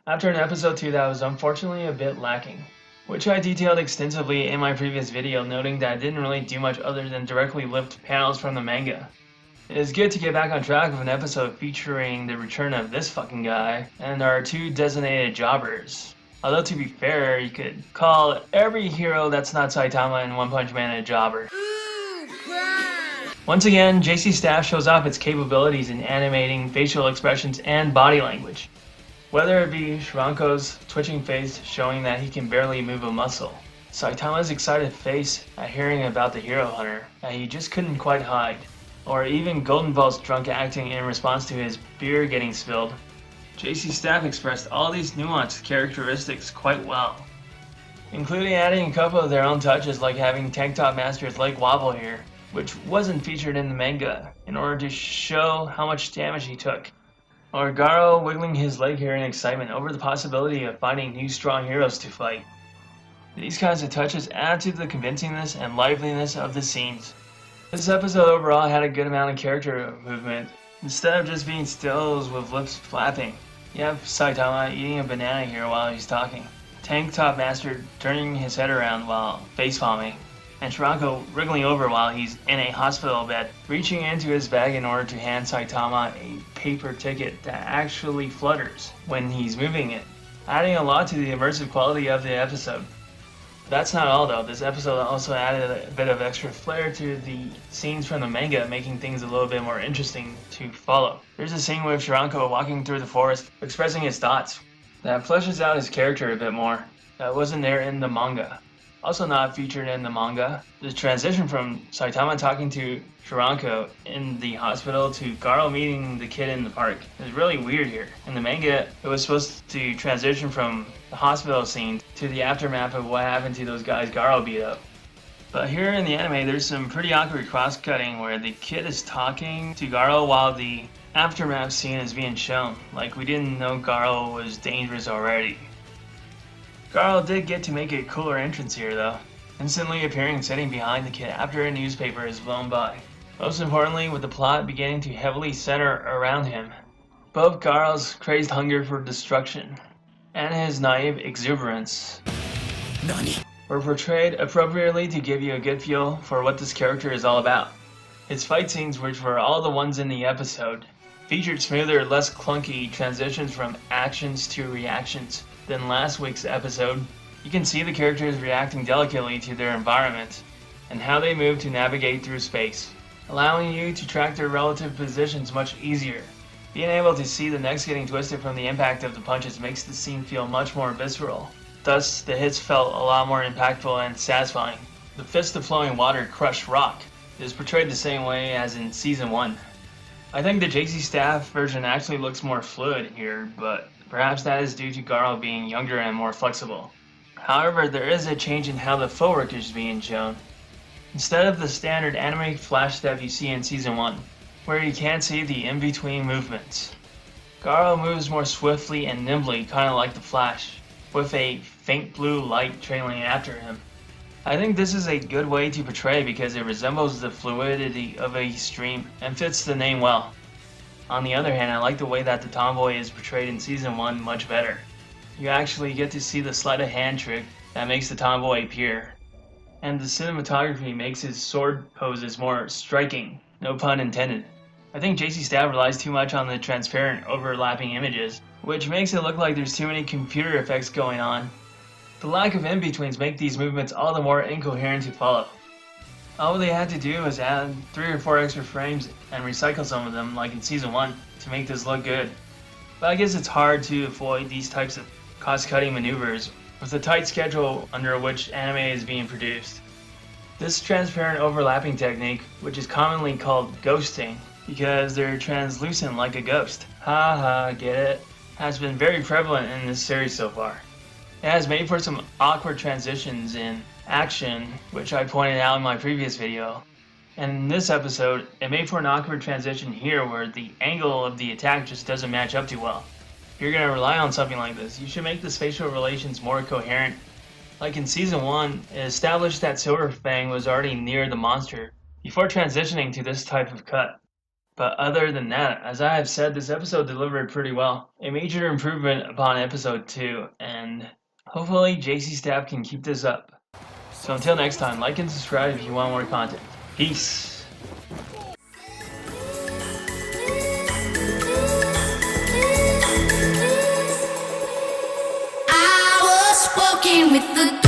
after an episode 2 that was unfortunately a bit lacking, which I detailed extensively in my previous video, noting that I didn't really do much other than directly lift panels from the manga. It is good to get back on track with an episode featuring the return of this fucking guy and our two designated jobbers. Although to be fair, you could call every hero that's not Saitama in One Punch Man a jobber. Once again, JC Staff shows off its capabilities in animating facial expressions and body language. Whether it be Shranko's twitching face showing that he can barely move a muscle, Saitama's excited face at hearing about the hero hunter that he just couldn't quite hide, or even Golden Ball's drunk acting in response to his beer getting spilled, JC Staff expressed all these nuanced characteristics quite well, including adding a couple of their own touches like having Tank Top Master's leg wobble here, which wasn't featured in the manga, in order to show how much damage he took. Or Garo wiggling his leg here in excitement over the possibility of finding new strong heroes to fight. These kinds of touches add to the convincingness and liveliness of the scenes. This episode overall had a good amount of character movement, instead of just being stills with lips flapping. You have Saitama eating a banana here while he's talking, Tank Top Master turning his head around while face palming, and Shranko wriggling over while he's in a hospital bed, reaching into his bag in order to hand Saitama a paper ticket that actually flutters when he's moving it, adding a lot to the immersive quality of the episode. That's not all though, this episode also added a bit of extra flair to the scenes from the manga, making things a little bit more interesting to follow. There's a scene with Shranko walking through the forest, expressing his thoughts, that fleshes out his character a bit more, that wasn't there in the manga. Also not featured in the manga, the transition from Saitama talking to Shranko in the hospital to Garo meeting the kid in the park is really weird here. In the manga, it was supposed to transition from the hospital scene to the aftermath of what happened to those guys Garo beat up. But here in the anime, there's some pretty awkward cross-cutting where the kid is talking to Garo while the aftermath scene is being shown, like we didn't know Garo was dangerous already. Garo did get to make a cooler entrance here though, instantly appearing sitting behind the kid after a newspaper is blown by. Most importantly, with the plot beginning to heavily center around him, both Garo's crazed hunger for destruction and his naive exuberance were portrayed appropriately to give you a good feel for what this character is all about. His fight scenes, which were all the ones in the episode, featured smoother, less clunky transitions from actions to reactions than last week's episode. You can see the characters reacting delicately to their environment and how they move to navigate through space, allowing you to track their relative positions much easier. Being able to see the necks getting twisted from the impact of the punches makes the scene feel much more visceral. Thus, the hits felt a lot more impactful and satisfying. The fist of flowing water crush rock is portrayed the same way as in Season 1. I think the JC Staff version actually looks more fluid here, but perhaps that is due to Garo being younger and more flexible. However, there is a change in how the footwork is being shown. Instead of the standard anime flash step you see in Season 1, where you can't see the in-between movements, Garo moves more swiftly and nimbly, kinda like the Flash, with a faint blue light trailing after him. I think this is a good way to portray because it resembles the fluidity of a stream and fits the name well. On the other hand, I like the way that the tomboy is portrayed in Season 1 much better. You actually get to see the sleight of hand trick that makes the tomboy appear, and the cinematography makes his sword poses more striking, no pun intended. I think JC Staff relies too much on the transparent overlapping images, which makes it look like there's too many computer effects going on. The lack of in-betweens make these movements all the more incoherent to follow. All they had to do was add 3 or 4 extra frames and recycle some of them like in Season 1 to make this look good. But I guess it's hard to avoid these types of cost-cutting maneuvers with the tight schedule under which anime is being produced. This transparent overlapping technique, which is commonly called ghosting because they're translucent like a ghost, haha, get it, has been very prevalent in this series so far. It has made for some awkward transitions in action, which I pointed out in my previous video. And in this episode, it made for an awkward transition here where the angle of the attack just doesn't match up too well. If you're going to rely on something like this, you should make the spatial relations more coherent. Like in Season 1, it established that Silver Fang was already near the monster before transitioning to this type of cut. But other than that, as I have said, this episode delivered pretty well. A major improvement upon episode 2, and hopefully JC Staff can keep this up. So until next time, like and subscribe if you want more content. Peace! I was walking with the